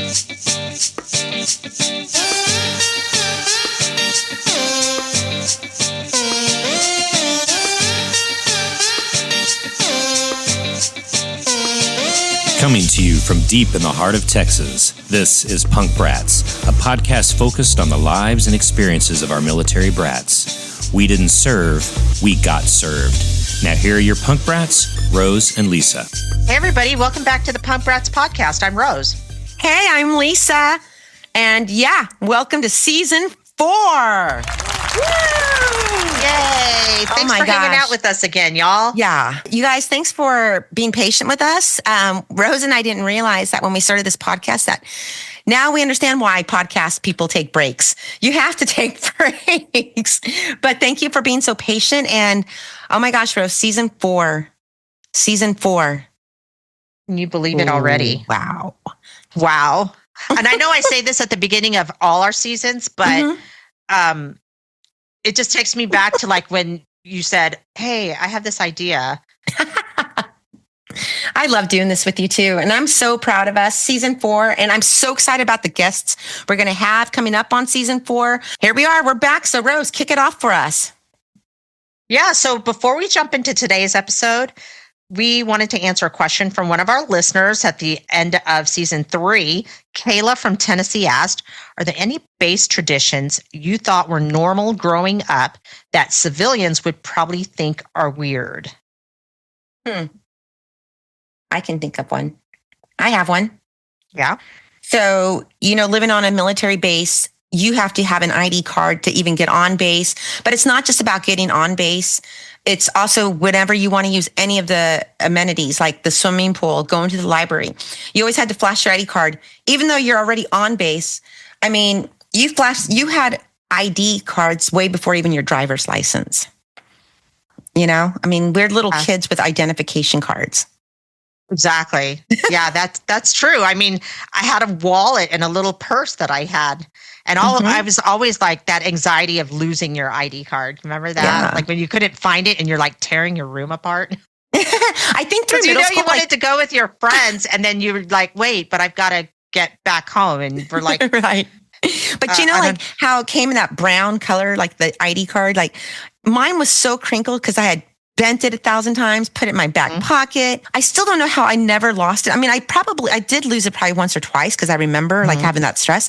Coming to you from deep in the heart of Texas, this is Punk Brats, a podcast focused on the lives and experiences of our military brats. We didn't serve, we got served. Now here are your Punk Brats, Rose and Lisa. Hey everybody, welcome back to the Punk Brats podcast. I'm Rose. Hey, I'm Lisa. And yeah, welcome to season 4. Woo! Yay! Thanks for hanging out with us again, y'all. Yeah. You guys, thanks for being patient with us. Rose and I didn't realize that when we started this podcast that now we understand why podcast people take breaks. You have to take breaks. But thank you for being so patient. And oh my gosh, Rose, season 4. Season 4. Can you believe it already? Wow. And I know I say this at the beginning of all our seasons, but it just takes me back to like when you said, hey, I have this idea. I love doing this with you too. And I'm so proud of us, season 4. And I'm so excited about the guests we're going to have coming up on season 4. Here we are. We're back. So Rose, kick it off for us. Yeah. So before we jump into today's episode, we wanted to answer a question from one of our listeners at the end of season 3. Kayla from Tennessee asked, are there any base traditions you thought were normal growing up that civilians would probably think are weird? I can think of one. I have one. Yeah. So, living on a military base, you have to have an ID card to even get on base. But it's not just about getting on base. It's also whenever you want to use any of the amenities, like the swimming pool, going to the library. You always had to flash your ID card, even though you're already on base. I mean, you had ID cards way before even your driver's license. We're little kids with identification cards. Exactly. Yeah, that's true. I mean, I had a wallet and a little purse that I had. And I was always like that anxiety of losing your ID card. Remember that? Yeah. Like when you couldn't find it and you're like tearing your room apart. I think through middle school, you wanted to go with your friends and then you were like, wait, but I've got to get back home. And we're like, right. But how it came in that brown color, like the ID card, like mine was so crinkled because I had bent it 1,000 times, put it in my back pocket. I still don't know how I never lost it. I mean, I did lose it probably once or twice because I remember like having that stress.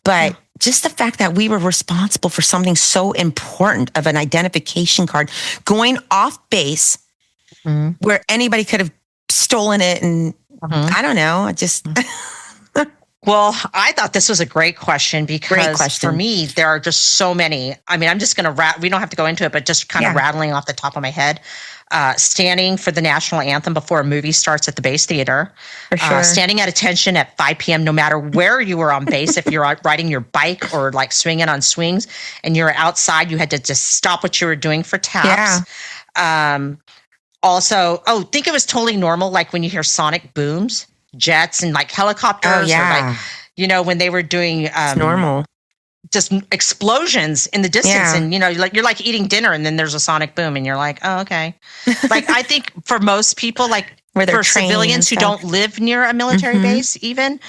But just the fact that we were responsible for something so important of an identification card going off base where anybody could have stolen it. And I don't know, I just... Well, I thought this was a great question because for me, there are just so many. I mean, I'm just going to we don't have to go into it, but just kind of rattling off the top of my head. Standing for the national anthem before a movie starts at the base theater. For sure. Standing at attention at 5 p.m. no matter where you were on base. If you're riding your bike or like swinging on swings and you're outside, you had to just stop what you were doing for taps. Yeah. Also, think it was totally normal, like when you hear sonic booms. Jets and like helicopters, or like, when they were doing it's normal, just explosions in the distance, and you're like eating dinner, and then there's a sonic boom, and you're like, oh, okay. Like I think for most people, like for civilians who don't live near a military base, even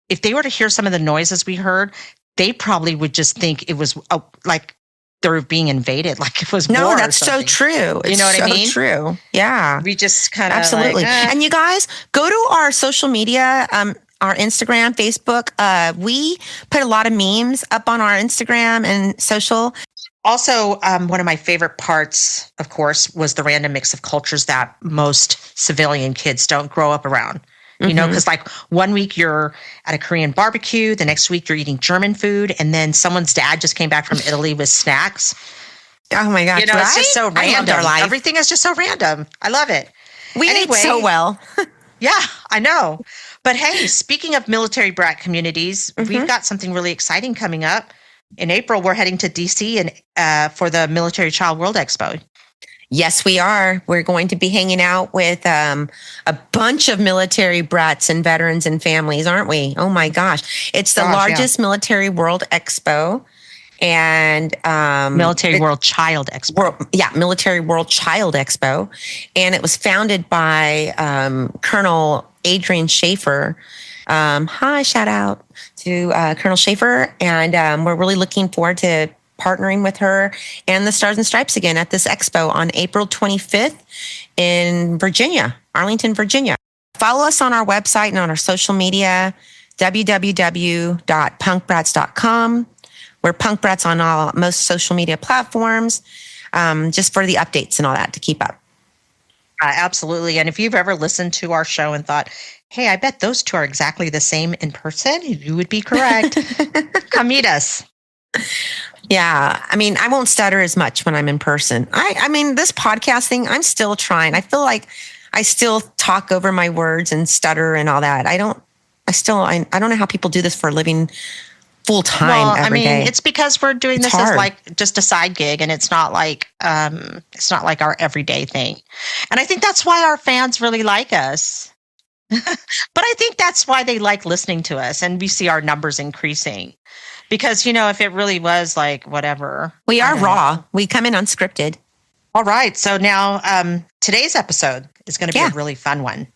if they were to hear some of the noises we heard, they probably would just think it was like they're being invaded, like it was war. No, that's so true. You know what I mean? True. Yeah. We just kind of absolutely. And you guys go to our social media, our Instagram, Facebook. We put a lot of memes up on our Instagram and social. Also, one of my favorite parts, of course, was the random mix of cultures that most civilian kids don't grow up around. Because like one week you're at a Korean barbecue, the next week you're eating German food, and then someone's dad just came back from Italy with snacks. Oh my gosh, It's just so random. Everything is just so random. I love it. We ate so well. Yeah, I know. But hey, speaking of military brat communities, we've got something really exciting coming up. In April, we're heading to DC and for the Military Child World Expo. Yes, we are. We're going to be hanging out with a bunch of military brats and veterans and families, aren't we? Oh my gosh. It's the largest Military World Expo. And Military World Child Expo. Military World Child Expo. And it was founded by Colonel Adrian Schaefer. Hi, shout out to Colonel Schaefer. And we're really looking forward to partnering with her and the Stars and Stripes again at this expo on April 25th in Virginia, Arlington, Virginia. Follow us on our website and on our social media, www.punkbrats.com. We're Punk Brats on most social media platforms, just for the updates and all that to keep up. Absolutely. And if you've ever listened to our show and thought, hey, I bet those two are exactly the same in person, you would be correct. Come meet us. Yeah. I mean, I won't stutter as much when I'm in person. I mean, this podcast thing, I'm still trying. I feel like I still talk over my words and stutter and all that. I don't know how people do this for a living full time every day. It's because we're doing this as like just a side gig, and it's not like our everyday thing. And I think that's why our fans really like us. But I think that's why they like listening to us, and we see our numbers increasing. Because, if it really was like whatever. We are raw. We come in unscripted. All right. So now today's episode is going to be a really fun one.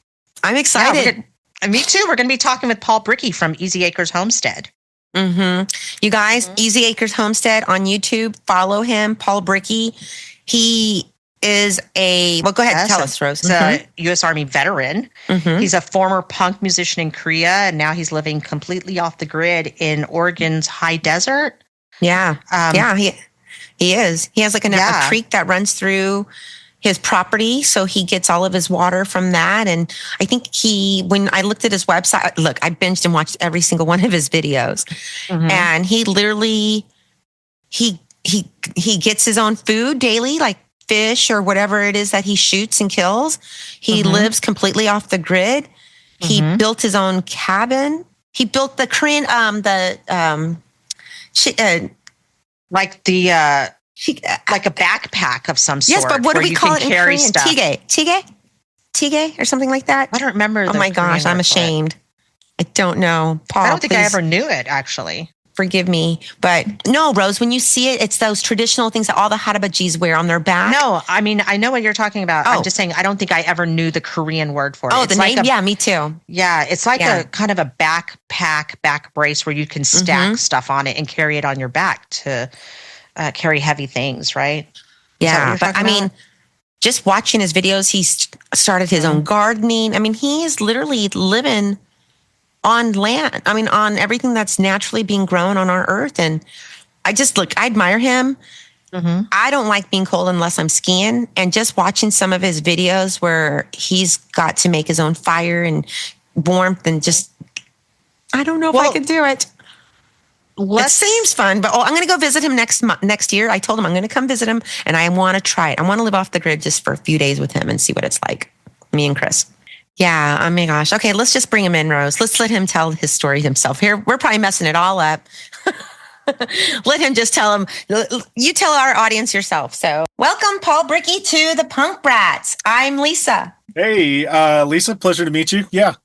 I'm excited. Yeah, me too. We're going to be talking with Paul Brickey from Easy Acres Homestead. Mm-hmm. You guys, Easy Acres Homestead on YouTube. Follow him, Paul Brickey. He is go ahead. Tell us, Rose. He's a U.S. Army veteran. Mm-hmm. He's a former punk musician in Korea, and now he's living completely off the grid in Oregon's high desert. Yeah. He is. He has like a creek that runs through his property, so he gets all of his water from that. And I think when I looked at his website, I binged and watched every single one of his videos, and he literally he gets his own food daily, like fish or whatever it is that he shoots and kills. He lives completely off the grid. He built his own cabin. He built the Korean, like a backpack of some sort. Yes, but what do we call it in Korean? Tige or something like that. I don't remember. Oh my gosh, I'm ashamed. I don't know. Paul, I don't think I ever knew it, actually. Forgive me. But no, Rose, when you see it, it's those traditional things that all the harabajis wear on their back. No, I mean, I know what you're talking about. I'm just saying, I don't think I ever knew the Korean word for it. Oh, the name? Yeah, me too. Yeah, it's like a kind of a back brace where you can stack stuff on it and carry it on your back to carry heavy things, right? Yeah, but I mean, just watching his videos, he's started his own gardening. I mean, he is literally living on land. I mean, on everything that's naturally being grown on our earth. And I admire him. I don't like being cold unless I'm skiing. And just watching some of his videos where he's got to make his own fire and warmth and I don't know if I could do it. It seems fun, but I'm going to go visit him next year. I told him I'm going to come visit him, and I want to try it. I want to live off the grid just for a few days with him and see what it's like. Me and Chris. Yeah. Oh my gosh. Okay. Let's just bring him in, Rose. Let's let him tell his story himself. Here, we're probably messing it all up. Let him just tell him. You tell our audience yourself. So welcome, Paul Brickey, to the Punk Brats. I'm Lisa. Hey, Lisa. Pleasure to meet you. Yeah.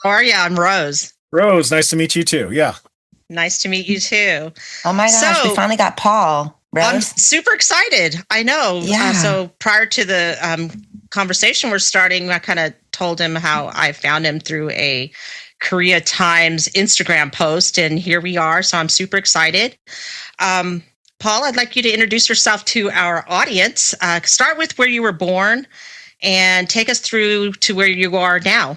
How are you? I'm Rose. Rose. Nice to meet you too. Yeah. Nice to meet you too. Oh my gosh. We finally got Paul. Rose? I'm super excited. I know. Yeah. So prior to the conversation we're starting, I kind of told him how I found him through a Korea Times Instagram post, and here we are. So I'm super excited. Paul, I'd like you to introduce yourself to our audience. Start with where you were born and take us through to where you are now.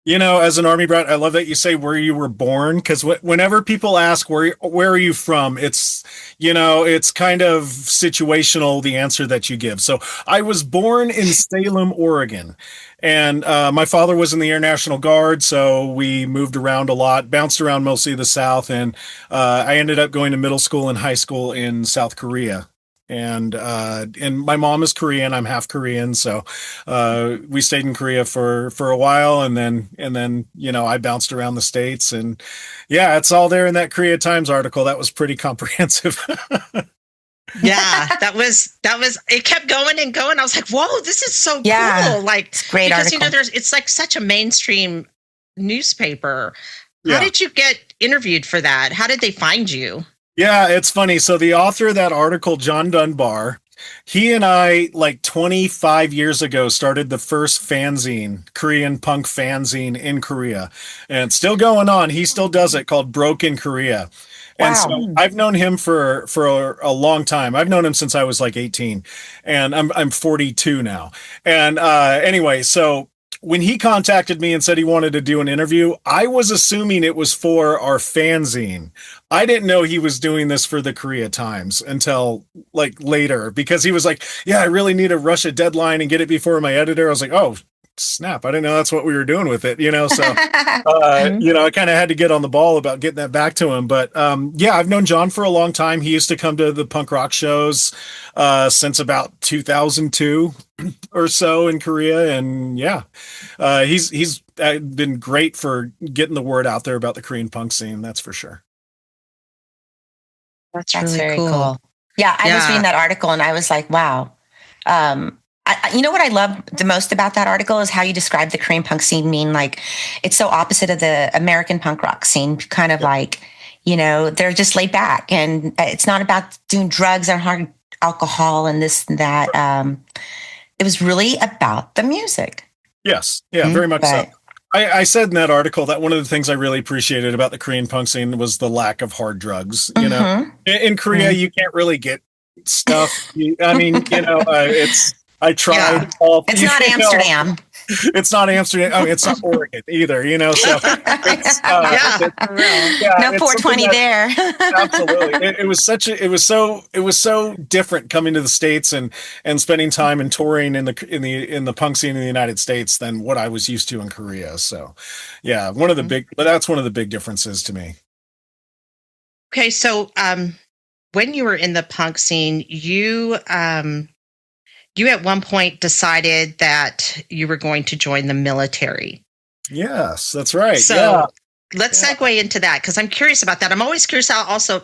As an Army brat, I love that you say where you were born, because whenever people ask where are you from, it's kind of situational, the answer that you give. So I was born in Salem, Oregon, and my father was in the Air National Guard, so we moved around a lot, bounced around mostly the South, and I ended up going to middle school and high school in South Korea. And my mom is Korean. I'm half Korean. So, we stayed in Korea for a while, and then, I bounced around the States, and yeah, it's all there in that Korea Times article. That was pretty comprehensive. Yeah, that was, it kept going and going. I was like, whoa, this is so cool. Like, it's a great article. It's like such a mainstream newspaper. How did you get interviewed for that? How did they find you? Yeah, it's funny. So the author of that article, John Dunbar, He and I, like 25 years ago, started the first fanzine, Korean punk fanzine in Korea. And it's still going on. He still does it, called Broken Korea. And Wow. so I've known him for a long time. I've known him since I was like 18, and I'm 42 now. And anyway, so when he contacted me and said he wanted to do an interview, I was assuming it was for our fanzine. I didn't know he was doing this for the Korea Times until like later, because he was like, "Yeah, I really need to rush a deadline and get it before my editor." I was like, "Oh, snap. I didn't know that's what we were doing with it," so I kind of had to get on the ball about getting that back to him. But yeah, I've known John for a long time. He used to come to the punk rock shows since about 2002 or so in Korea. And yeah, he's been great for getting the word out there about the Korean punk scene. That's for sure. That's That's really very cool. cool. Yeah, I was reading that article and I was like, wow. You know what I love the most about that article is how you describe the Korean punk scene. Like, it's so opposite of the American punk rock scene, kind of like, they're just laid back, and it's not about doing drugs or hard alcohol and this and that. It was really about the music. Yes. Yeah, very much so. I said in that article that one of the things I really appreciated about the Korean punk scene was the lack of hard drugs. In Korea, you can't really get stuff. I tried. Yeah. It's not Amsterdam. It's not Amsterdam. I mean, it's not Oregon either, So it's, no 420 there. Absolutely. It was so different coming to the States and spending time and touring in the punk scene in the United States than what I was used to in Korea. So yeah, that's one of the big differences to me. Okay. So, when you were in the punk scene, you at one point decided that you were going to join the military. Yes, that's right. So let's segue into that, because I'm curious about that. I'm always curious about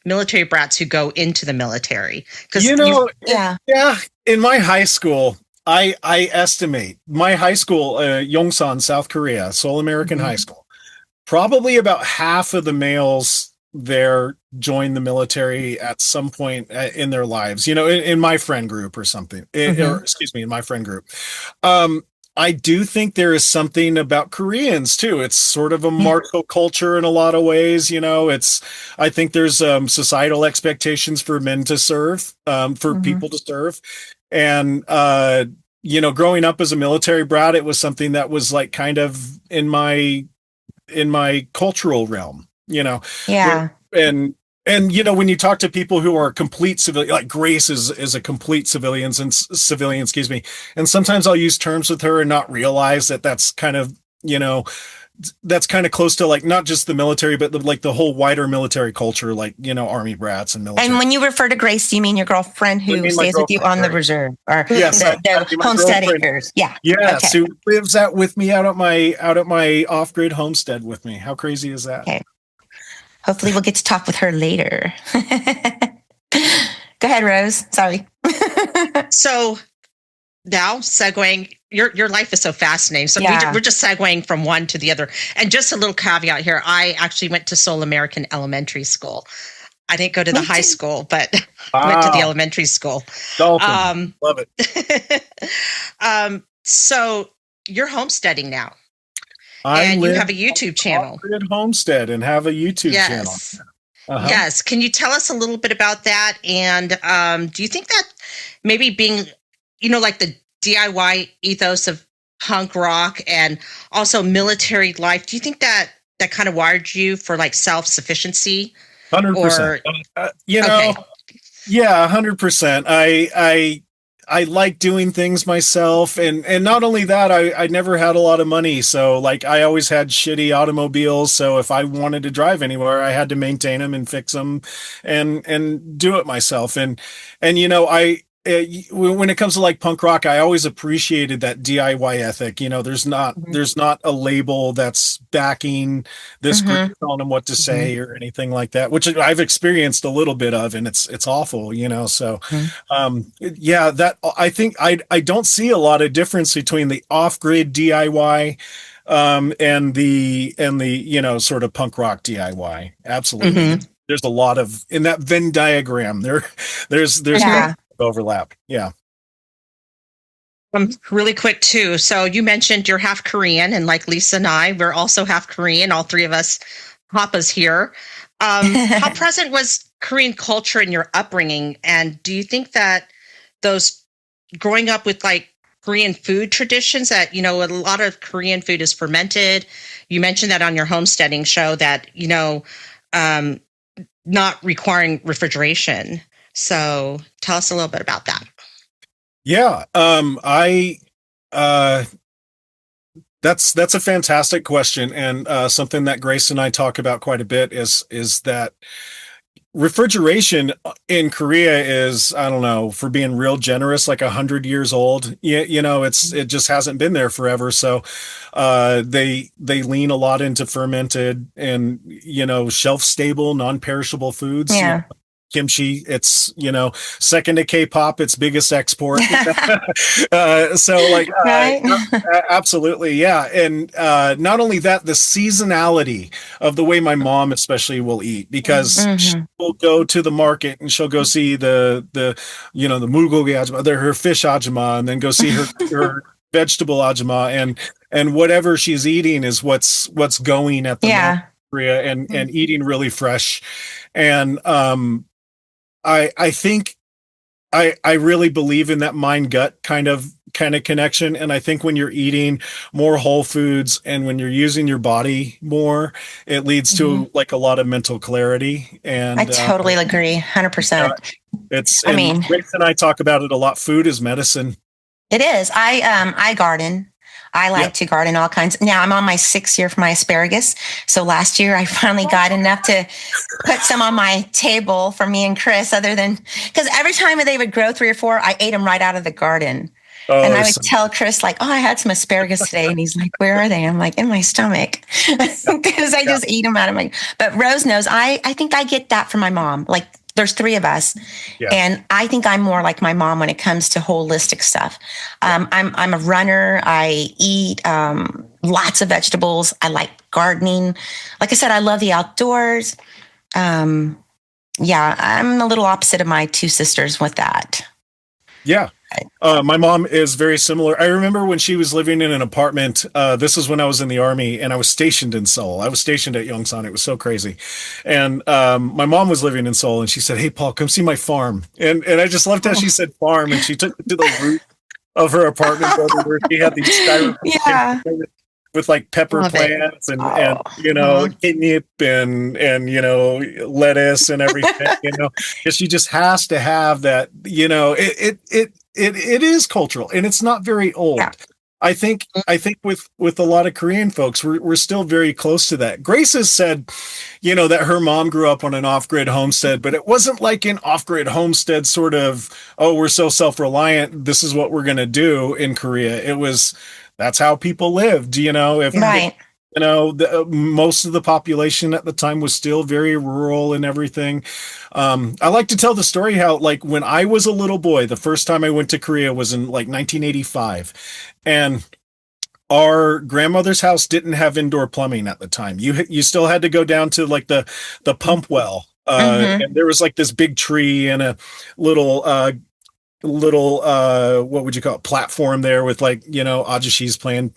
military brats who go into the military. Because in my high school, I estimate my high school, Yongsan, South Korea, Seoul American High School, probably about half of the males there join the military at some point in their lives, in my friend group or something, in my friend group. I do think there is something about Koreans too. It's sort of a martial culture in a lot of ways. I think there's societal expectations for men to serve, for people to serve. And, growing up as a military brat, it was something that was like kind of in my cultural realm. Yeah. And when you talk to people who are complete civilian, like Grace is a complete civilian, excuse me. And sometimes I'll use terms with her and not realize that that's kind of, that's kind of close to like not just the military, but the whole wider military culture, like, Army brats and military. And when you refer to Grace, do you mean your girlfriend who stays with you on the reserve, or the homesteading? Yeah. Yes, okay. Who lives out with me out at my off-grid homestead with me. How crazy is that? Okay. Hopefully we'll get to talk with her later. Go ahead, Rose. Sorry. So now segueing, your life is so fascinating. So we're just segueing from one to the other. And just a little caveat here. I actually went to Seoul American Elementary School. I didn't go to the high school, but went to the elementary school. Dolphin. Love it. So you're homesteading now. And you have a YouTube channel. At Homestead and have a YouTube channel. Yes. Can you tell us a little bit about that? And do you think that maybe being, like the DIY ethos of punk rock and also military life, do you think that kind of wired you for like self-sufficiency? 100%. Yeah, 100%. I like doing things myself, and not only that, I never had a lot of money, so like I always had shitty automobiles. So if I wanted to drive anywhere, I had to maintain them and fix them, and do it myself. And when it comes to like punk rock, I always appreciated that DIY ethic. There's not a label that's backing this group, telling them what to say or anything like that, which I've experienced a little bit of, and it's awful, So, that I think I don't see a lot of difference between the off-grid DIY and the sort of punk rock DIY. Absolutely. there's a lot of in that Venn diagram. There's overlap. Yeah. Really quick too. So you mentioned you're half Korean, and like Lisa and I, we're also half Korean. All three of us, Papa's here. How present was Korean culture in your upbringing? And do you think that those growing up with like Korean food traditions that, a lot of Korean food is fermented? You mentioned that on your homesteading show that, not requiring refrigeration. So tell us a little bit about that. Yeah. That's a fantastic question. And, something that Grace and I talk about quite a bit is that refrigeration in Korea is, I don't know, for being real generous, like 100 years old. It just hasn't been there forever. So, they lean a lot into fermented and, shelf stable, non-perishable foods. Yeah. Kimchi, it's second to K-pop, its biggest export. Right? Absolutely, yeah. And not only that, the seasonality of the way my mom especially will eat, because she'll go to the market and she'll go see the mulgogi ajima, her fish ajima, and then go see her vegetable ajima, and whatever she's eating is what's going at the market in Korea, and eating really fresh. And I think I really believe in that mind gut kind of connection. And I think when you're eating more whole foods and when you're using your body more, it leads to like a lot of mental clarity. And I totally agree. 100%. Grace and I talk about it a lot. Food is medicine. It is. I garden. I like to garden all kinds. Now I'm on my 6th year for my asparagus. So last year I finally got enough to put some on my table for me and Chris, because every time they would grow 3 or 4, I ate them right out of the garden. And I would tell Chris, like, I had some asparagus today. And he's like, where are they? I'm like, in my stomach. Because I just eat them out of but Rose knows, I think I get that from my mom. Like, there's 3 of us. Yeah. And I think I'm more like my mom when it comes to holistic stuff. I'm a runner. I eat lots of vegetables. I like gardening. Like I said, I love the outdoors. I'm a little opposite of my 2 sisters with that. Yeah. My mom is very similar. I remember when she was living in an apartment, this is when I was in the Army and I was stationed in Seoul. I was stationed at Yongsan. It was so crazy. And my mom was living in Seoul and she said, hey, Paul, come see my farm. And I just loved how she said farm, and she took me to the roof of her apartment building where she had these styrofoam with like pepper plants and kidney and lettuce and everything, because she just has to have that, it is cultural and it's not very old. Yeah. I think with a lot of Korean folks, we're still very close to that. Grace has said, that her mom grew up on an off-grid homestead, but it wasn't like an off-grid homestead sort of, oh, we're so self-reliant, this is what we're going to do in Korea. It was, that's how people lived, most of the population at the time was still very rural and everything. I like to tell the story how, like, when I was a little boy, the first time I went to Korea was in like 1985, and our grandmother's house didn't have indoor plumbing at the time. You still had to go down to like the pump well, and there was like this big tree and a little what would you call it, platform there with like ajishis playing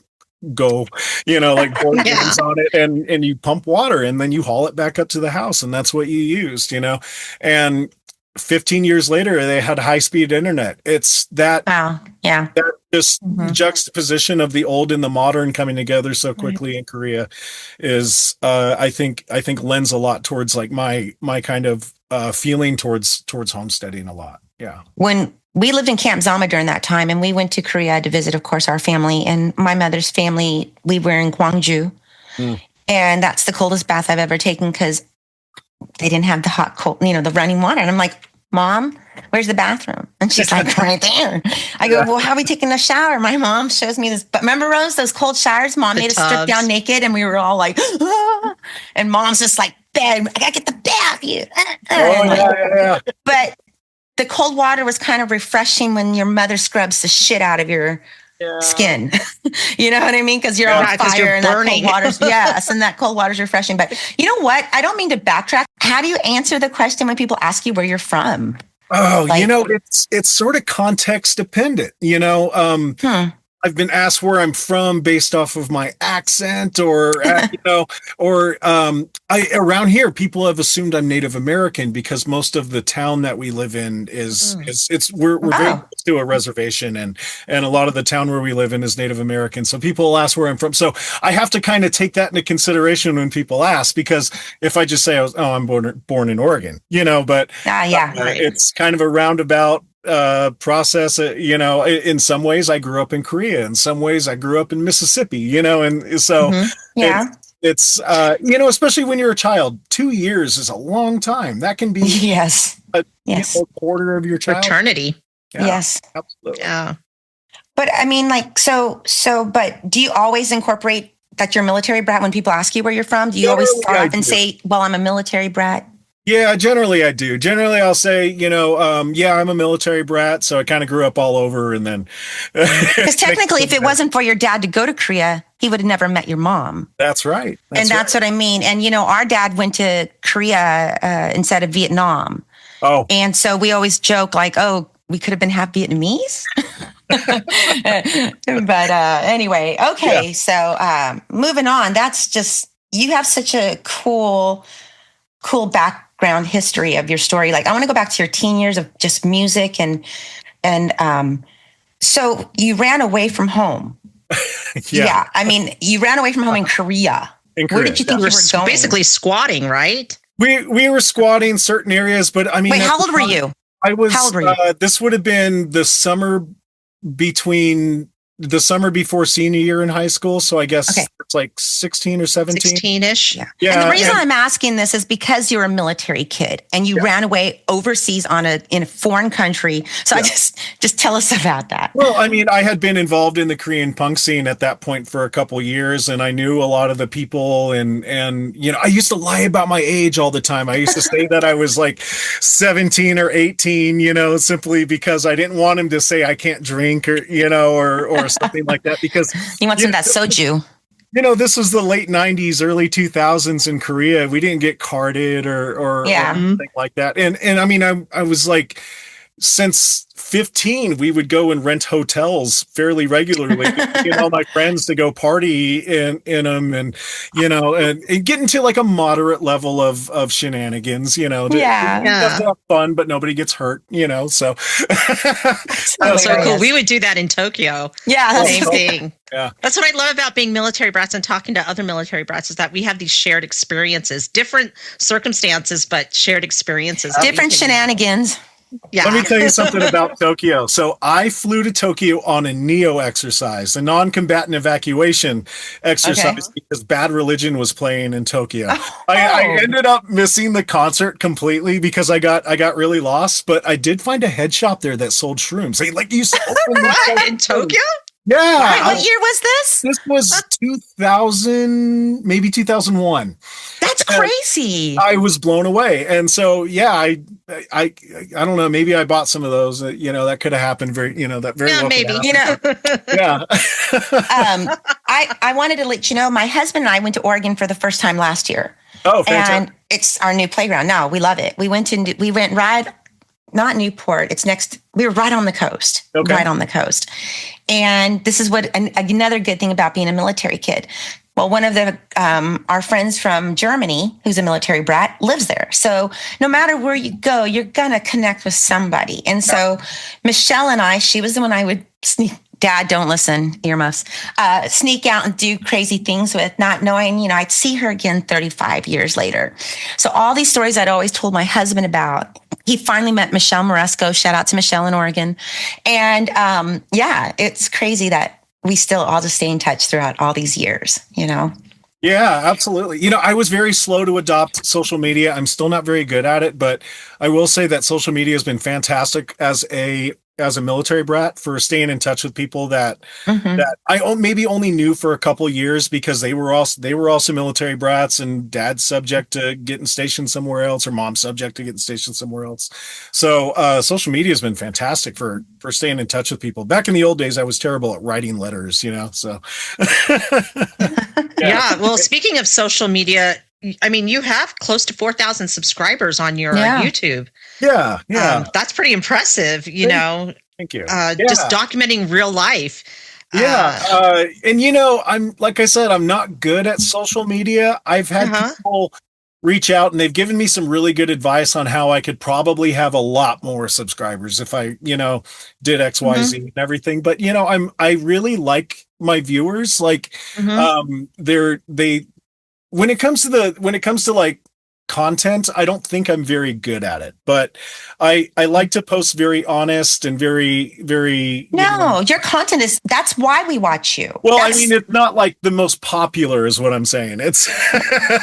go, like board games on it, and you pump water and then you haul it back up to the house, and that's what you used, and 15 years later they had high-speed internet. It's that that just juxtaposition of the old and the modern coming together so quickly in Korea is I think lends a lot towards like my kind of feeling towards homesteading a lot. When we lived in Camp Zama during that time, and we went to Korea to visit, of course, our family. And my mother's family, we were in Gwangju. And that's the coldest bath I've ever taken because they didn't have the hot, cold, the running water. And I'm like, Mom, where's the bathroom? And she's like, right there. I go, well, how are we taking a shower? My mom shows me this. But remember, Rose, those cold showers? Mom made us strip down naked, and we were all like, ah. And Mom's just like, babe, I got to get the bath, you. But the cold water was kind of refreshing when your mother scrubs the shit out of your skin. You know what I mean? Because you're on fire and that cold water's, yes, and that cold water's refreshing. But you know what? I don't mean to backtrack. How do you answer the question when people ask you where you're from? Oh, it's sort of context dependent, I've been asked where I'm from based off of my accent or around here, people have assumed I'm Native American because most of the town that we live in we're very close to a reservation and a lot of the town where we live in is Native American. So people ask where I'm from. So I have to kind of take that into consideration when people ask, because if I just say, I'm born in Oregon, but it's kind of a roundabout process. In some ways I grew up in Korea, in some ways I grew up in Mississippi, and so it's especially when you're a child, 2 years is a long time. That can be a quarter of your child eternity. Absolutely. But I mean, but do you always incorporate that you're a military brat when people ask you where you're from? Do you always start off and say, well, I'm a military brat? Yeah, generally I do. Generally I'll say, I'm a military brat, so I kind of grew up all over, and then because technically if it wasn't for your dad to go to Korea, he would have never met your mom. That's right. That's what I mean. And our dad went to Korea instead of Vietnam. Oh. And so we always joke like, oh, we could have been half Vietnamese. But anyway, okay. Yeah. So moving on, that's just, you have such a cool background history of your story. Like I want to go back to your teen years of just music and so you ran away from home. Yeah. I mean, you ran away from home in Korea. Where did you think you were going? Basically squatting, right? We were squatting certain areas, but I mean, wait, how old were you? I was, how old were you? This would have been the summer before senior year in high school. So I guess it's like 16 or 17. 16-ish. Yeah. And the reason I'm asking this is because you're a military kid and you ran away overseas in a foreign country. So I just tell us about that. Well, I mean, I had been involved in the Korean punk scene at that point for a couple years, and I knew a lot of the people, and I used to lie about my age all the time. I used to say that I was like 17 or 18, simply because I didn't want him to say I can't drink or something like that, because he wants some of that soju. This was the late 90s, early 2000s in Korea. We didn't get carded or anything like that. And I mean, I was like, since 15, we would go and rent hotels fairly regularly, get all my friends to go party in them, and get into like a moderate level of shenanigans, to have fun, but nobody gets hurt, so. So cool. We would do that in Tokyo. Yeah. Same thing. Yeah. That's what I love about being military brats and talking to other military brats, is that we have these shared experiences, different circumstances, but shared experiences. Different shenanigans. Yeah. Let me tell you something about Tokyo. So I flew to Tokyo on a NEO exercise, a non-combatant evacuation exercise, because Bad Religion was playing in Tokyo. I ended up missing the concert completely because I got really lost, but I did find a head shop there that sold shrooms. In Tokyo? Yeah. What year was this? This was 2000, maybe 2001. That's crazy. I was blown away. And so, I don't know, maybe I bought some of those, that could have happened that very well. Maybe, Yeah. I wanted to let you know, my husband and I went to Oregon for the first time last year. Oh, fantastic. And it's our new playground. No, we love it. We went right, not Newport. It's next. We were right on the coast, right on the coast. And this is another good thing about being a military kid. Well, one of our friends from Germany, who's a military brat, lives there. So no matter where you go, you're going to connect with somebody. And so Michelle and I, she was the one I would sneak, Dad, don't listen, earmuffs, sneak out and do crazy things with, not knowing, I'd see her again 35 years later. So all these stories I'd always told my husband about. He finally met Michelle Moresco. Shout out to Michelle in Oregon. And it's crazy that we still all just stay in touch throughout all these years, Yeah, absolutely. I was very slow to adopt social media. I'm still not very good at it, but I will say that social media has been fantastic as a as a military brat for staying in touch with people that that I maybe only knew for a couple years because they were also military brats, and dad's subject to getting stationed somewhere else, or mom's subject to getting stationed somewhere else. So social media has been fantastic for staying in touch with people. Back in the old days, I was terrible at writing letters, so yeah. Well, speaking of social media, I mean, you have close to 4,000 subscribers on your YouTube. Yeah. That's pretty impressive, Thank you. Just documenting real life. And I'm, like I said, I'm not good at social media. I've had people reach out, and they've given me some really good advice on how I could probably have a lot more subscribers if I, did X, Y, Z and everything. But, I really like my viewers. Like, when it comes to like content, I don't think I'm very good at it, but I like to post very honest and very, very. No, your content that's why we watch you. Well, I mean, it's not like the most popular is what I'm saying. It's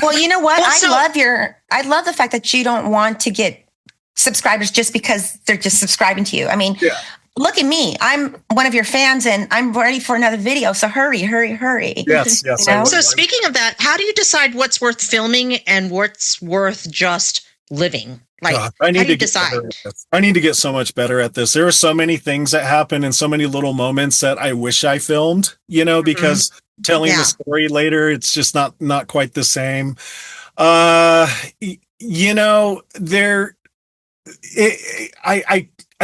well, you know what? I love the fact that you don't want to get subscribers just because they're just subscribing to you. I mean, look at me. I'm one of your fans and I'm ready for another video. So hurry. Yes. So speaking of that, how do you decide what's worth filming and what's worth just living? Like, I need how do to you decide? I need to get so much better at this. There are so many things that happen and so many little moments that I wish I filmed, because telling the story later, it's just not quite the same. I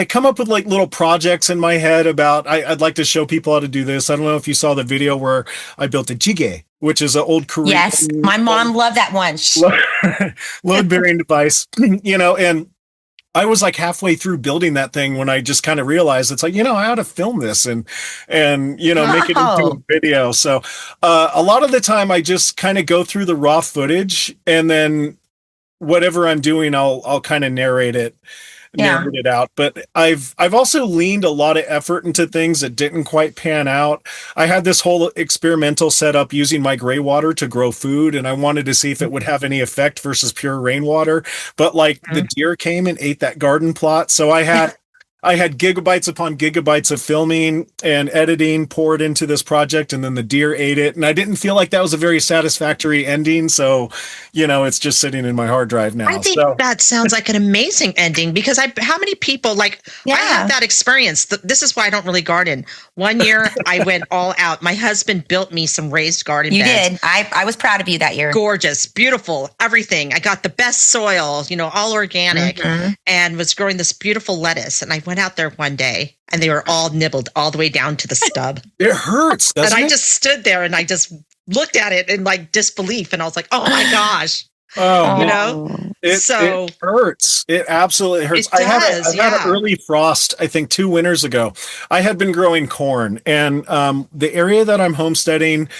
come up with like little projects in my head about I'd like to show people how to do this. I don't know if you saw the video where I built a jjigae, which is an old Korean. Yes, my mom loved that one. Load bearing device, and I was like halfway through building that thing when I just kind of realized it's like, I ought to film this and make it into a video. So a lot of the time I just kind of go through the raw footage, and then whatever I'm doing, I'll kind of narrate it out. But I've also leaned a lot of effort into things that didn't quite pan out. I had this whole experimental setup using my gray water to grow food, and I wanted to see if it would have any effect versus pure rainwater. But like the deer came and ate that garden plot. So I had gigabytes upon gigabytes of filming and editing poured into this project, and then the deer ate it. And I didn't feel like that was a very satisfactory ending. So, it's just sitting in my hard drive now. I think that sounds like an amazing ending, because how many people I have that experience. This is why I don't really garden. One year I went all out. My husband built me some raised garden beds. You did. I was proud of you that year. Gorgeous, beautiful, everything. I got the best soil, all organic, and was growing this beautiful lettuce. And I went out there one day and they were all nibbled all the way down to the stub. It hurts, doesn't it? And I just stood there and I just looked at it in like disbelief, and I was like, oh my gosh. It hurts. It absolutely hurts. I had an early frost, I think 2 winters ago. I had been growing corn, and the area that I'm homesteading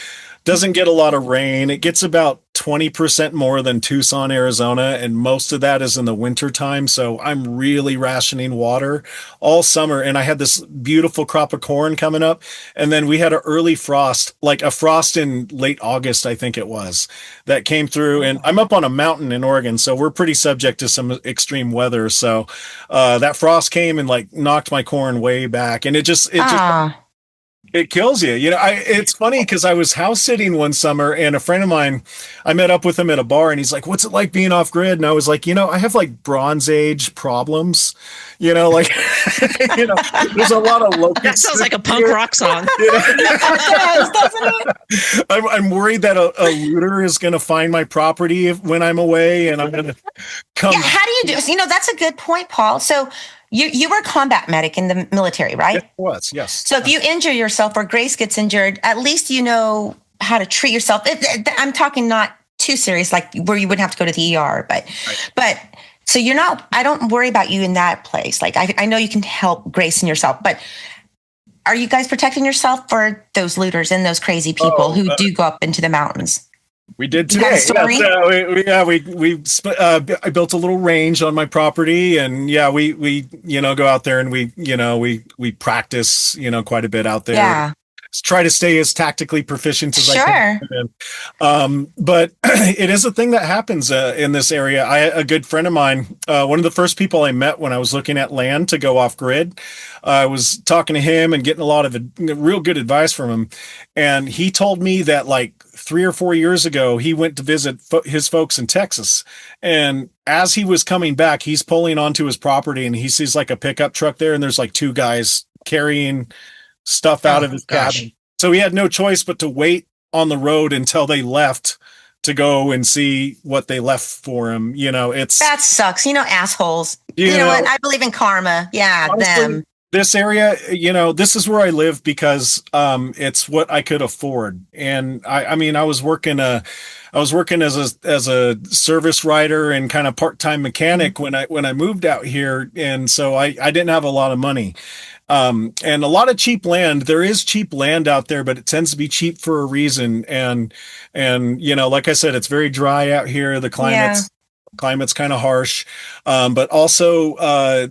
doesn't get a lot of rain. It gets about 20% more than Tucson, Arizona, and most of that is in the winter time. So I'm really rationing water all summer. And I had this beautiful crop of corn coming up. And then we had an early frost, like a frost in late August, I think it was, that came through. And I'm up on a mountain in Oregon, so we're pretty subject to some extreme weather. So that frost came and like knocked my corn way back. And it just it kills you. It's funny because I was house sitting one summer, and a friend of mine, I met up with him at a bar, and he's like, what's it like being off grid? And I was like, I have like Bronze Age problems, there's a lot of locusts. That sounds like a punk rock song. I'm worried that a looter is going to find my property when I'm away, and I'm going to come. Yeah, how do you do? That's a good point, Paul. So you were a combat medic in the military, right? It was, yes. So if you injure yourself or Grace gets injured, at least you know how to treat yourself. I'm talking not too serious, like where you wouldn't have to go to the ER, but so you're not, I don't worry about you in that place. Like I know you can help Grace and yourself, but are you guys protecting yourself for those looters and those crazy people who do go up into the mountains? We did today. I built a little range on my property, and we go out there and we practice, quite a bit out there. Yeah. try to stay as tactically proficient as I can. But it is a thing that happens in this area. A good friend of mine, one of the first people I met when I was looking at land to go off grid, I was talking to him and getting a lot of real good advice from him. And he told me that like 3 or 4 years ago, he went to visit his folks in Texas. And as he was coming back, he's pulling onto his property and he sees like a pickup truck there. And there's like 2 guys carrying stuff out of his cabin. So he had no choice but to wait on the road until they left to go and see what they left for him. You know, that sucks. You know, assholes. You know what? I believe in karma. Yeah, honestly, them. This area, you know, this is where I live because it's what I could afford. And I mean, I was working as a service writer and kind of part-time mechanic when I moved out here, and so I didn't have a lot of money. And a lot of cheap land. There is cheap land out there, but it tends to be cheap for a reason. And you know, like I said, it's very dry out here. The climate's kind of harsh, but also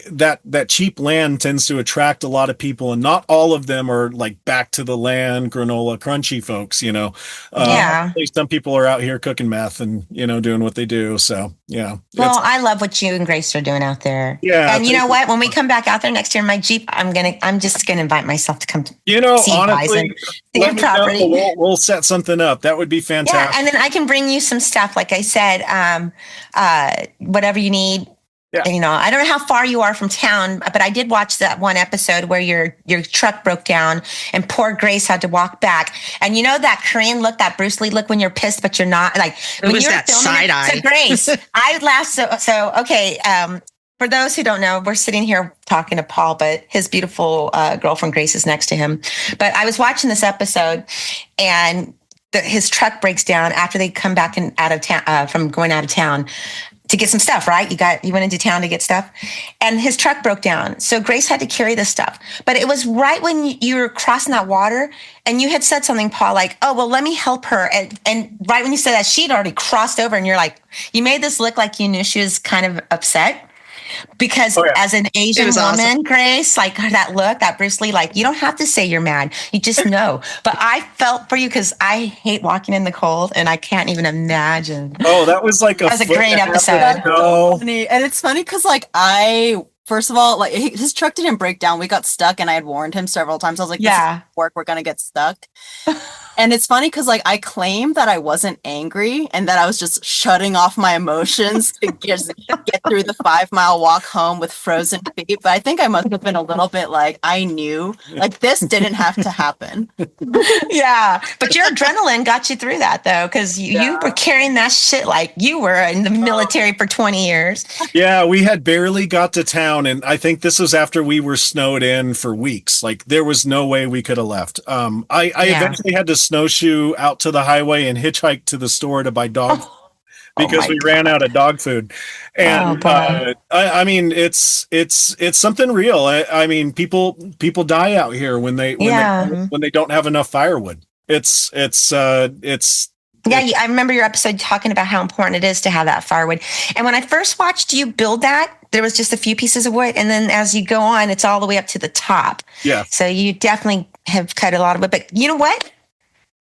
that cheap land tends to attract a lot of people, and not all of them are like back to the land granola crunchy folks, you know. Some people are out here cooking meth and, you know, doing what they do. So yeah. Well, I love what you and Grace are doing out there. Yeah. And you know what? When we come back out there next year in my Jeep, I'm just gonna invite myself to come. You know, see honestly, see property. We'll set something up. That would be fantastic. Yeah, and then I can bring you some stuff. Like I said, whatever you need. Yeah. You know, I don't know how far you are from town, but I did watch that one episode where your truck broke down and poor Grace had to walk back. And you know that Korean look, that Bruce Lee look when you're pissed, but you're not, like when was you're that filming side eye. So Grace, I laughed. So okay. For those who don't know, we're sitting here talking to Paul, but his beautiful girlfriend Grace is next to him. But I was watching this episode, and his truck breaks down after they come back out of town from going out of town to get some stuff, right? You went into town to get stuff, and his truck broke down. So Grace had to carry the stuff. But it was right when you were crossing that water, and you had said something, Paul, like, oh, well, let me help her. And right when you said that, she'd already crossed over, and you're like, you made this look like you knew she was kind of upset. Because as an Asian woman, awesome. Grace, like that look, that Bruce Lee, like you don't have to say you're mad. You just know. But I felt for you because I hate walking in the cold, and I can't even imagine. Oh, that was like a great episode. And it's funny because like first of all, like his truck didn't break down. We got stuck, and I had warned him several times. I was like, "This is work. We're gonna get stuck." And it's funny because like I claimed that I wasn't angry and that I was just shutting off my emotions to just get through the 5-mile walk home with frozen feet. But I think I must have been a little bit like, I knew like this didn't have to happen. Yeah, but your adrenaline got you through that though, because you were carrying that shit like you were in the military for 20 years. Yeah, we had barely got to town, and I think this was after we were snowed in for weeks. Like there was no way we could have left. I eventually had to snowshoe out to the highway and hitchhike to the store to buy dog food because we ran out of dog food. And I mean, it's something real. I mean, people die out here when they don't have enough firewood. It's I remember your episode talking about how important it is to have that firewood. And when I first watched you build that, there was just a few pieces of wood. And then as you go on, it's all the way up to the top. Yeah. So you definitely have cut a lot of wood. But you know what,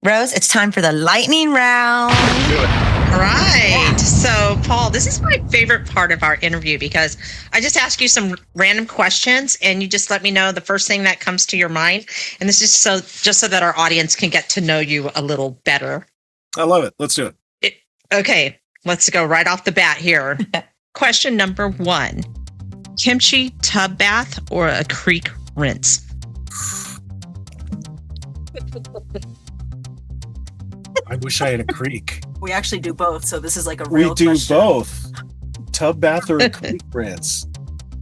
Rose? It's time for the lightning round. Do it. All right. So, Paul, this is my favorite part of our interview because I just ask you some random questions and you just let me know the first thing that comes to your mind. And this is just so that our audience can get to know you a little better. I love it. Let's do it. Okay. Let's go right off the bat here. Question number 1. Kimchi tub bath or a creek rinse? I wish I had a creek. We actually do both, so this is like a real question. We do both. Tub bath or a creek rinse?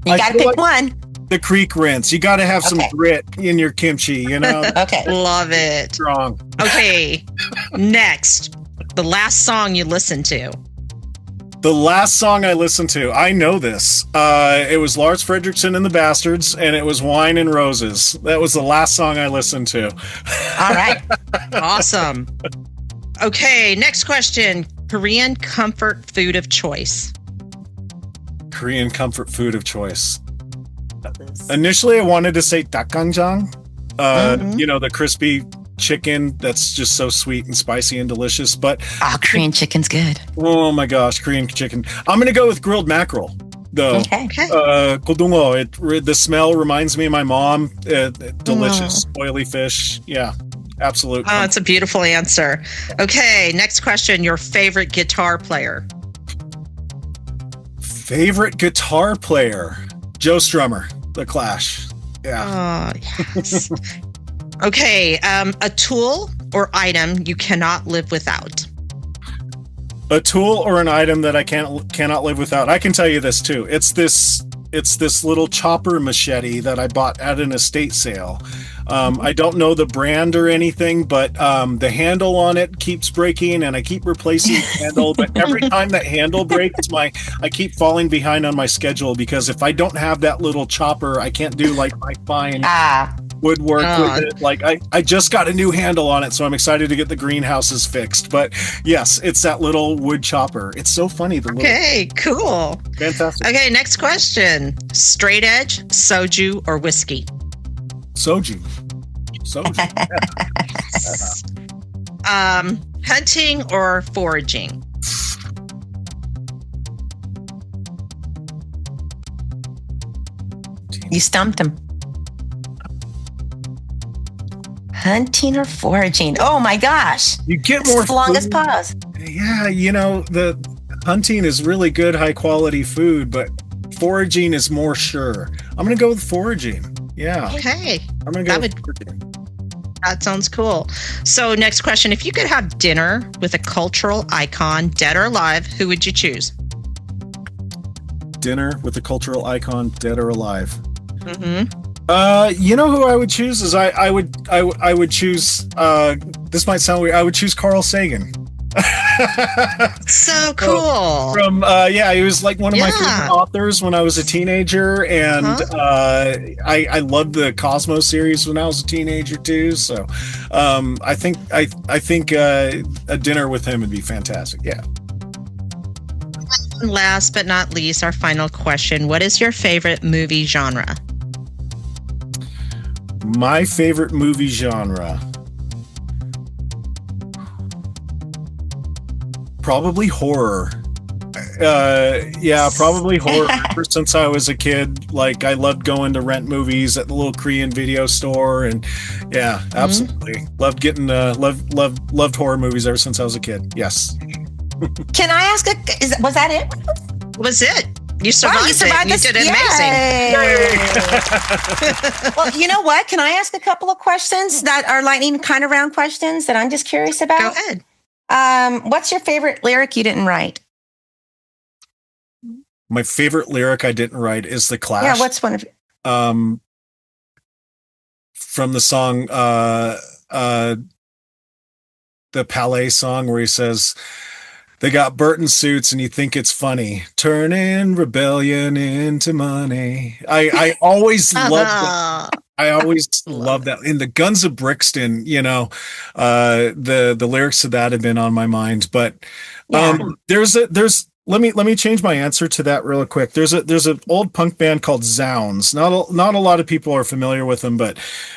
You got to pick one. The creek rinse. You got to have some grit in your kimchi, you know? Okay. Love it. Strong. Okay. Next, the last song you listened to. The last song I listened to, I know this. It was Lars Fredriksson and the Bastards, and it was Wine and Roses. That was the last song I listened to. All right. Awesome. Okay, next question. Korean comfort food of choice. Korean comfort food of choice. Initially, I wanted to say dakganjang, The crispy chicken that's just so sweet and spicy and delicious. But Korean chicken's good. Oh my gosh, Korean chicken. I'm gonna go with grilled mackerel though. Okay. Kodungo. The smell reminds me of my mom. Delicious, oily fish. Yeah, absolute. Oh, it's a beautiful answer. Okay, next question. Your favorite guitar player? Favorite guitar player? Joe Strummer, The Clash. Yeah. Oh, yes. Okay, a tool or item you cannot live without. A tool or an item that I cannot live without. I can tell you this too. It's this little chopper machete that I bought at an estate sale. I don't know the brand or anything, but the handle on it keeps breaking, and I keep replacing the handle. But every time that handle breaks, I keep falling behind on my schedule, because if I don't have that little chopper, I can't do like my fine woodwork with it. Like I just got a new handle on it, so I'm excited to get the greenhouses fixed. But yes, it's that little wood chopper. It's so funny. Okay, cool. Fantastic. Okay, next question. Straight edge, soju, or whiskey? Soju. Hunting or foraging? You stumped him. Hunting or foraging? Oh my gosh. You get more the longest pause. Yeah, the hunting is really good, high quality food, but foraging is more sure. I'm going to go with foraging. Yeah. Okay. I'm going to go with foraging. That sounds cool. So next question. If you could have dinner with a cultural icon, dead or alive, who would you choose? Dinner with a cultural icon, dead or alive. Mm-hmm. Who I would choose is I would choose, this might sound weird, I would choose Carl Sagan. So cool. From he was like one of my favorite authors when I was a teenager, and I loved the Cosmos series when I was a teenager too. So I think a dinner with him would be fantastic. Yeah. Last but not least, our final question. What is your favorite movie genre? My favorite movie genre? Probably horror. Probably horror. Ever since I was a kid, like I loved going to rent movies at the little Korean video store, and absolutely loved getting loved horror movies ever since I was a kid. Yes. Can I ask was that it? Was it? You survived, you survived it. You did amazing. Well, you know what? Can I ask a couple of questions that are lightning kind of round questions that I'm just curious about? Go ahead. What's your favorite lyric you didn't write? My favorite lyric I didn't write is The Clash. Yeah, what's one of from the song the Palais song where he says, "They got Burton suits and you think it's funny, turning rebellion into money." I always loved that. I always love that. In the Guns of Brixton, the lyrics to that have been on my mind. But let me change my answer to that real quick. There's an old punk band called Zounds. Not a lot of people are familiar with them, but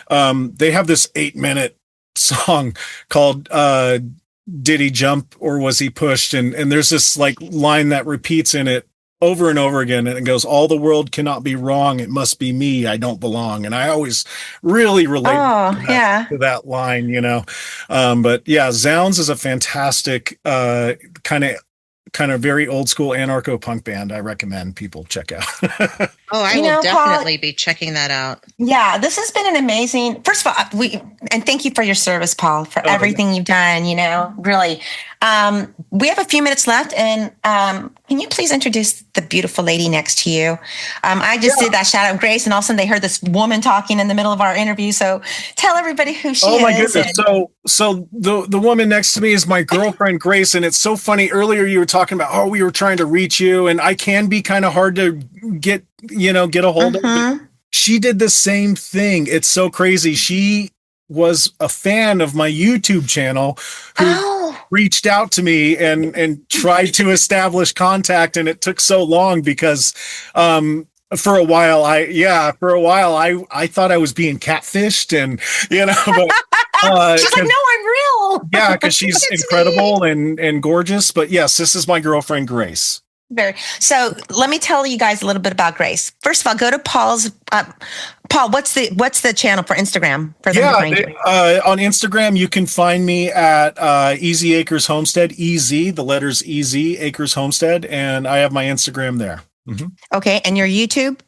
they have this 8-minute song called "Did He Jump or Was He Pushed?" And there's this like line that repeats in it over and over again, and it goes, "All the world cannot be wrong. It must be me. I don't belong." And I always really relate to that line, But yeah, Zounds is a fantastic kind of very old school anarcho punk band. I recommend people check out. I will definitely be checking that out. Yeah, this has been an amazing. First of all, and thank you for your service, Paul, for everything you've done. Really. We have a few minutes left, and can you please introduce the beautiful lady next to you? I just did that shout out, Grace, and all of a sudden they heard this woman talking in the middle of our interview. So tell everybody who she is. Oh my goodness! So the woman next to me is my girlfriend Grace, and it's so funny. Earlier you were talking about we were trying to reach you, and I can be kind of hard to get a hold of. But she did the same thing. It's so crazy. She was a fan of my YouTube channel who reached out to me and tried to establish contact, and it took so long because For a while, I thought I was being catfished, and but She's like, no, I'm real. yeah, because she's incredible and gorgeous. But yes, this is my girlfriend Grace. So let me tell you guys a little bit about Grace. First of all, go to Paul's. Paul, what's the channel for Instagram for them to find you? On Instagram, you can find me at Easy Acres Homestead. Easy, the letters EZ Acres Homestead, and I have my Instagram there. Mm-hmm. Okay, and your YouTube?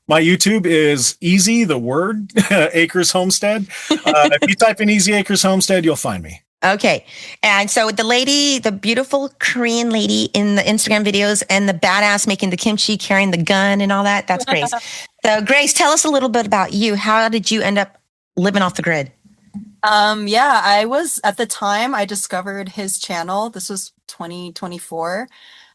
My YouTube is Easy, the word Acres Homestead. If you type in Easy Acres Homestead, you'll find me. Okay. And so the beautiful Korean lady in the Instagram videos and the badass making the kimchi, carrying the gun and all that, that's Grace. So Grace, tell us a little bit about you. How did you end up living off the grid? I was, at the time I discovered his channel. This was 2024.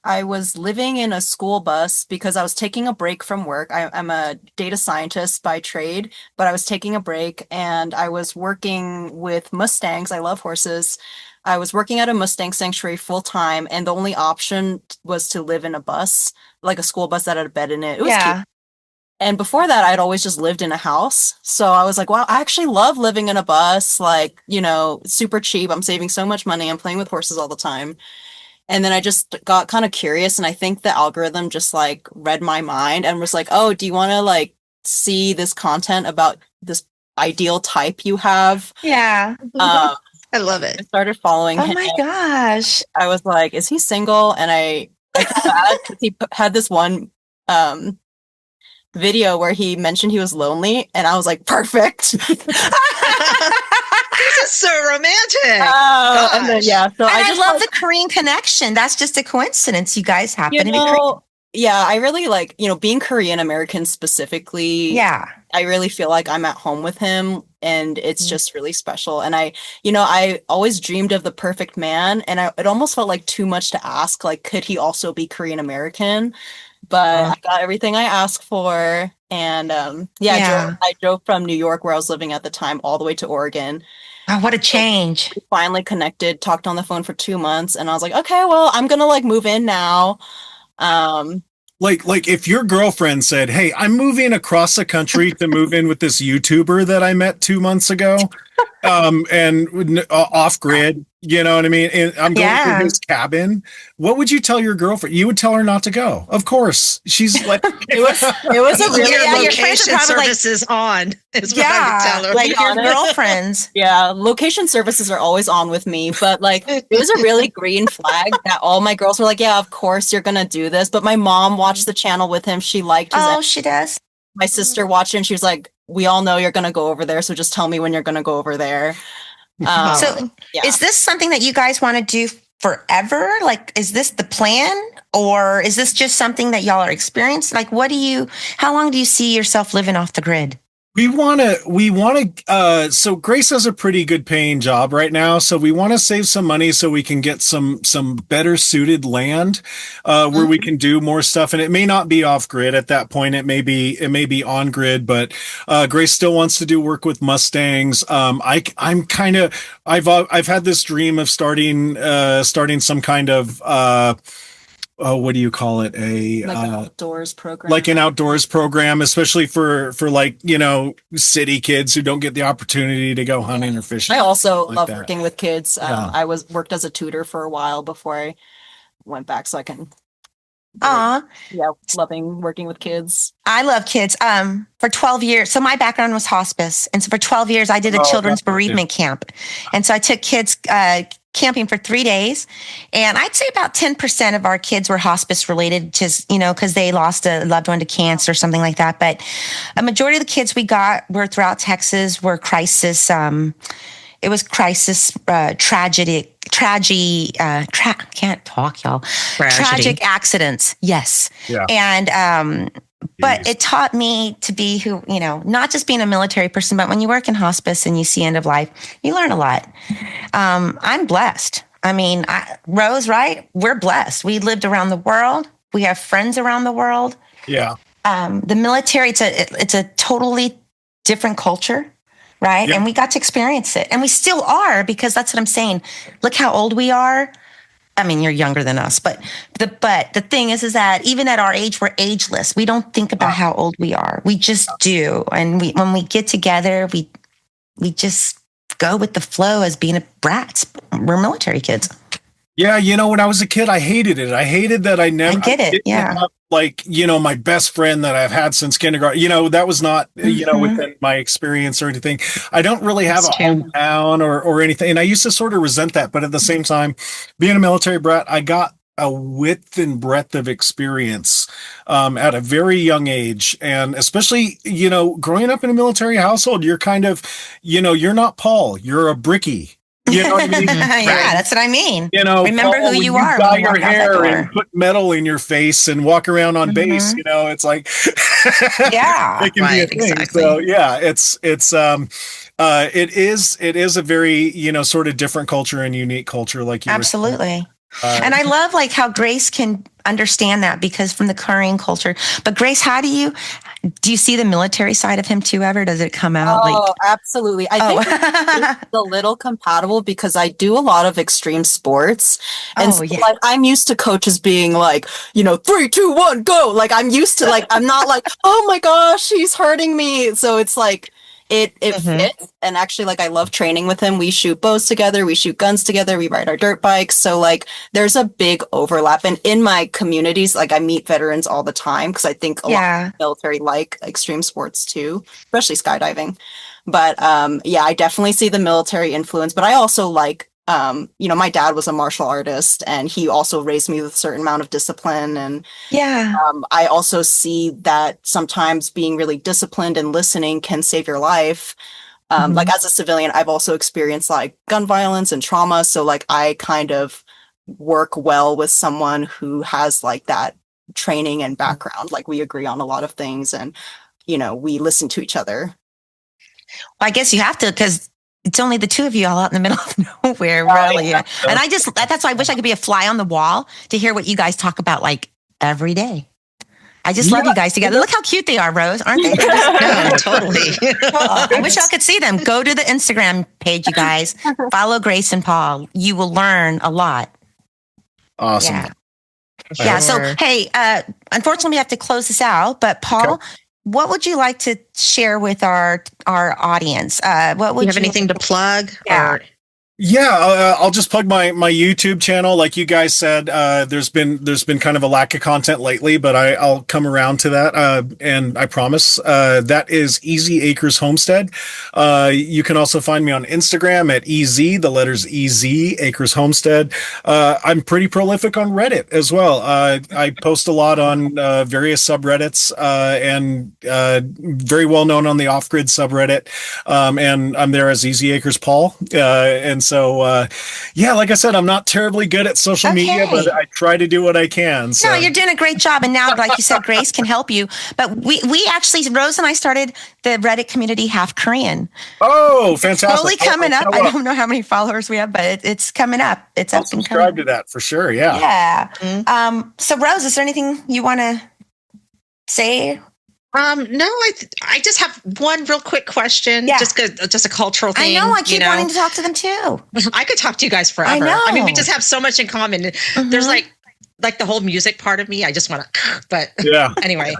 I was living in a school bus because I was taking a break from work. I'm a data scientist by trade, but I was taking a break and I was working with Mustangs. I love horses. I was working at a Mustang sanctuary full time, and the only option was to live in a bus, like a school bus that had a bed in it. It was cute. And before that, I'd always just lived in a house. So I was like, wow, I actually love living in a bus, like, super cheap. I'm saving so much money. I'm playing with horses all the time. And then I just got kind of curious, and I think the algorithm just like read my mind and was like, oh, do you want to like see this content about this ideal type you have? Yeah. I love it. I started following him. Oh my gosh. I was like, is he single? And I felt bad because he had this one video where he mentioned he was lonely, and I was like, perfect. This is so romantic. Oh, and then, so I love the Korean connection. That's just a coincidence. You guys happen to be Korean. Yeah, I really like, being Korean American specifically. Yeah. I really feel like I'm at home with him, and it's just really special. And I always dreamed of the perfect man, and it almost felt like too much to ask. Like, could he also be Korean American? But I got everything I asked for. And I drove from New York, where I was living at the time, all the way to Oregon. Oh, what a change. We finally connected, talked on the phone for 2 months, and I was like, okay, well, I'm going to like move in now. Like if your girlfriend said, hey, I'm moving across the country to move in with this YouTuber that I met 2 months ago, and off grid, you know what I mean? And I'm going to his cabin. What would you tell your girlfriend? You would tell her not to go. Of course. She's like, it was a really location services on is what I would tell her. Like your girlfriends. Yeah. Location services are always on with me, but like it was a really green flag that all my girls were like, yeah, of course you're going to do this. But my mom watched the channel with him. She liked his she does. My sister watched it, and she was like, we all know you're going to go over there. So just tell me when you're going to go over there. Is this something that you guys want to do forever? Like, is this the plan, or is this just something that y'all are experiencing? Like, how long do you see yourself living off the grid? We want to, so Grace has a pretty good paying job right now. So we want to save some money so we can get some better suited land, where we can do more stuff. And it may not be off grid at that point. It may be on grid, but, Grace still wants to do work with Mustangs. I've had this dream of starting some kind of, what do you call it? An outdoors program. Like an outdoors program, especially for like, city kids who don't get the opportunity to go hunting or fishing. I also love working with kids. I worked as a tutor for a while before I went back, so I can. Loving working with kids. I love kids. For 12 years. So my background was hospice. And so for 12 years, I did a children's bereavement camp. And so I took kids, camping for 3 days. And I'd say about 10% of our kids were hospice related, just, because they lost a loved one to cancer or something like that. But a majority of the kids we got were throughout Texas, were crisis. It was crisis, can't talk, y'all. Tragic accidents. Yes. Yeah. And, but it taught me to be not just being a military person, but when you work in hospice and you see end of life, you learn a lot. I'm blessed. I mean, Rose, right? We're blessed. We lived around the world. We have friends around the world. Yeah. The military, it's a totally different culture, right? Yep. And we got to experience it. And we still are, because that's what I'm saying. Look how old we are. I mean, you're younger than us, but the thing is that even at our age, we're ageless. We don't think about how old we are. We just do. And when we get together, we just go with the flow as being brats. We're military kids. Yeah, when I was a kid, I hated it. I hated that I didn't have, like, my best friend that I've had since kindergarten. That was not, within my experience or anything. I don't really have a hometown or anything. And I used to sort of resent that. But at the same time, being a military brat, I got a width and breadth of experience at a very young age. And especially, growing up in a military household, you're kind of, you're not Paul, you're a Brickey. You know what I mean? Yeah, that's what I mean. Remember who you are. Dye your hair and put metal in your face and walk around on base. It's like, yeah, it can be a thing. Exactly. So yeah, it is a very sort of different culture and unique culture, like you absolutely. And I love like how Grace can understand that, because from the Korean culture. But Grace, how do you see the military side of him too ever? Does it come out? Oh, absolutely. I think it's a little compatible because I do a lot of extreme sports. And like I'm used to coaches being like, 3, 2, 1, go. Like I'm used to like, I'm not like, oh my gosh, he's hurting me. So it's like, it fits. And actually, like, I love training with him. We shoot bows together. We shoot guns together. We ride our dirt bikes. So like, there's a big overlap. And in my communities, like I meet veterans all the time because I think a lot of the military like extreme sports too, especially skydiving. But I definitely see the military influence. But I also like, my dad was a martial artist and he also raised me with a certain amount of discipline. And I also see that sometimes being really disciplined and listening can save your life. Like as a civilian, I've also experienced like gun violence and trauma. So like I kind of work well with someone who has like that training and background. Like we agree on a lot of things and, we listen to each other. Well, I guess you have to, because it's only the two of you all out in the middle of nowhere, really. Yeah. And that's why I wish I could be a fly on the wall to hear what you guys talk about like every day. I just love you guys together. Look how cute they are, Rose, aren't they? No, totally. I wish y'all could see them. Go to the Instagram page, you guys. Follow Grace and Paul. You will learn a lot. Awesome. Yeah. Yeah. So, hey, unfortunately, we have to close this out. But Paul, what would you like to share with our audience? What would you have anything to plug? Yeah. I'll just plug my YouTube channel. Like you guys said, there's been kind of a lack of content lately, but I'll come around to that. And I promise, that is Easy Acres Homestead. You can also find me on Instagram at EZ, the letters EZ, Acres Homestead. I'm pretty prolific on Reddit as well. I post a lot on various subreddits, and very well known on the Off-Grid subreddit. And I'm there as Easy Acres Paul. And so, like I said, I'm not terribly good at social media, but I try to do what I can. So. No, you're doing a great job. And now, like you said, Grace can help you. But we actually, Rose and I started the Reddit community Half Korean. Oh, fantastic. It's slowly coming up. I don't know how many followers we have, but it's coming up. It's I'll subscribe to that for sure. Yeah. Yeah. Mm-hmm. So, Rose, is there anything you want to say? No, I just have one real quick question. Yeah. Just a cultural thing. I know. I keep wanting to talk to them too. I could talk to you guys forever. I know. I mean, we just have so much in common. There's like the whole music part of me. I just want to, but anyway.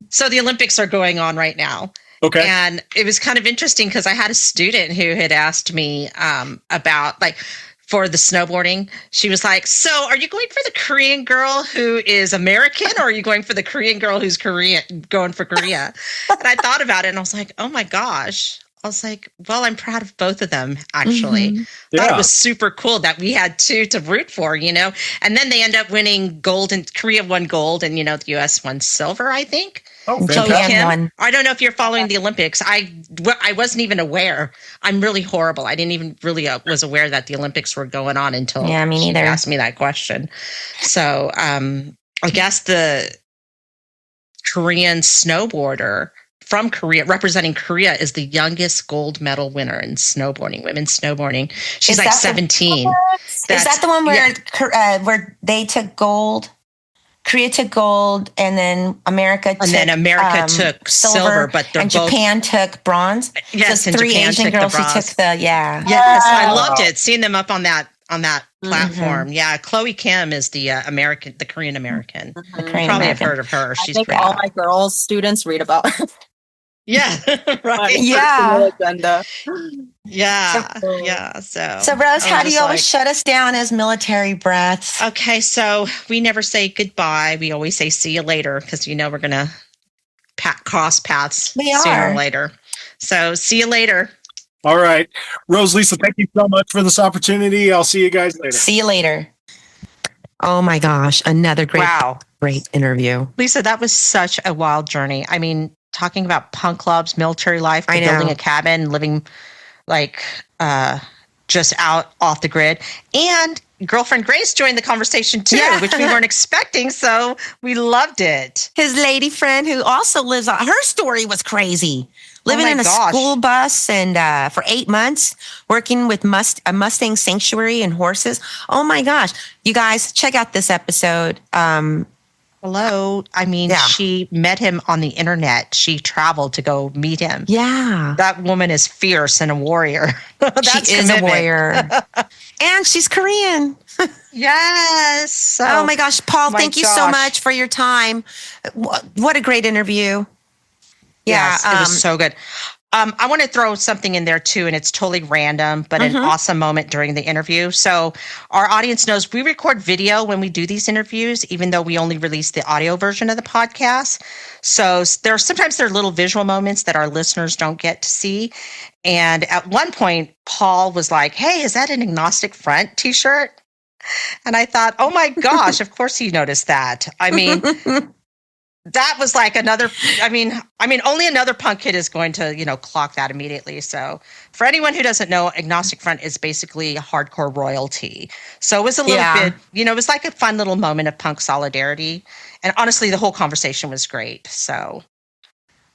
So the Olympics are going on right now. Okay. And it was kind of interesting because I had a student who had asked me about like, for the snowboarding, she was like, so are you going for the Korean girl who is American, or are you going for the Korean girl who's going for Korea? And I thought about it and I was like, oh my gosh. I was like, well, I'm proud of both of them, actually. Thought it was super cool that we had two to root for, And then they end up winning gold, and Korea won gold, and, the U.S. won silver, I think. Oh, Kim, I don't know if you're following the Olympics. I wasn't even aware. I'm really horrible. I didn't even really was aware that the Olympics were going on until me neither. She asked me that question. So I guess the Korean snowboarder from Korea, representing Korea, is the youngest gold medal winner in snowboarding, women's snowboarding. She's like 17. Is that the one where they took gold? Korea took gold, and then America took silver, but and Japan took bronze. Yes, so and three Japan Asian took girls the bronze. who took the Yes, I loved it. Seeing them up on that on that platform. Yeah, Chloe Kim is the the Korean American. The You probably have heard of her. I think all my girls students read about her. Yeah, right. Yeah. Yeah. So Rose, how do you always shut us down as military brats? Okay, so we never say goodbye. We always say see you later because we're gonna cross paths sooner or later. So see you later. All right, Rose, Lisa, thank you so much for this opportunity. I'll see you guys later. See you later. Oh my gosh, another great interview. Lisa, that was such a wild journey. I mean, talking about punk clubs, military life, building a cabin, living like just out off the grid. And girlfriend Grace joined the conversation too, which we weren't expecting. So we loved it. His lady friend who also lives on, her story was crazy. Living in a school bus and for 8 months, working with a Mustang sanctuary and horses. Oh my gosh. You guys, check out this episode. Hello. I mean, she met him on the internet. She traveled to go meet him. Yeah. That woman is fierce and a warrior. She is a warrior. And she's Korean. Yes. So, oh my gosh. Paul, thank you so much for your time. What a great interview. Yes, it was so good. I want to throw something in there too, and it's totally random, but an awesome moment during the interview. So our audience knows we record video when we do these interviews, even though we only release the audio version of the podcast. So there are little visual moments that our listeners don't get to see. And at one point, Paul was like, "Hey, is that an agnostic front t-shirt?" And I thought, oh my gosh, of course he noticed that. I mean, that was like only another punk kid is going to, clock that immediately. So for anyone who doesn't know, agnostic front is basically hardcore royalty. So it was a little bit, it was like a fun little moment of punk solidarity. And honestly, the whole conversation was great. So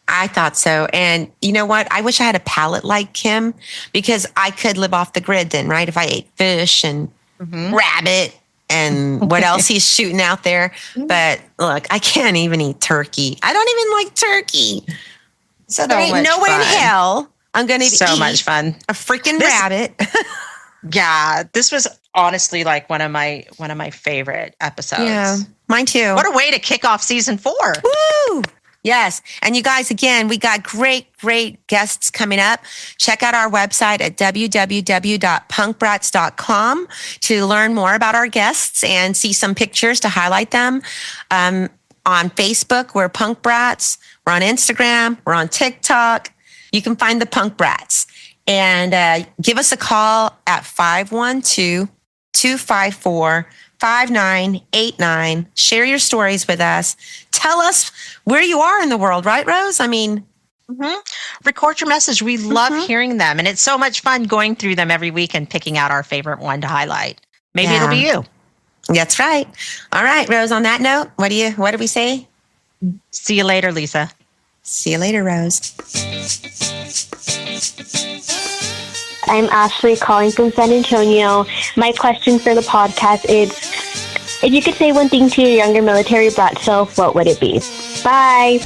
I thought so. And you know what? I wish I had a palate like Kim because I could live off the grid then, right? If I ate fish and rabbit and what else he's shooting out there. But look, I can't even eat turkey. I don't even like turkey. So there ain't no way in hell I'm going to eat much fun. A freaking rabbit. Yeah, this was honestly like one of my favorite episodes. Yeah, mine too. What a way to kick off season 4. Woo! Yes. And you guys, again, we got great guests coming up. Check out our website at www.punkbrats.com to learn more about our guests and see some pictures to highlight them. On Facebook, we're Punk Brats. We're on Instagram. We're on TikTok. You can find the Punk Brats. And give us a call at 512-254-5989. Share your stories with us. Tell us where you are in the world, right, Rose? I mean, record your message. We love hearing them. And it's so much fun going through them every week and picking out our favorite one to highlight. Maybe it'll be you. That's right. All right, Rose, on that note, what do we say? See you later, Lisa. See you later, Rose. I'm Ashley calling from San Antonio. My question for the podcast is, if you could say one thing to your younger military brat self, what would it be? Bye.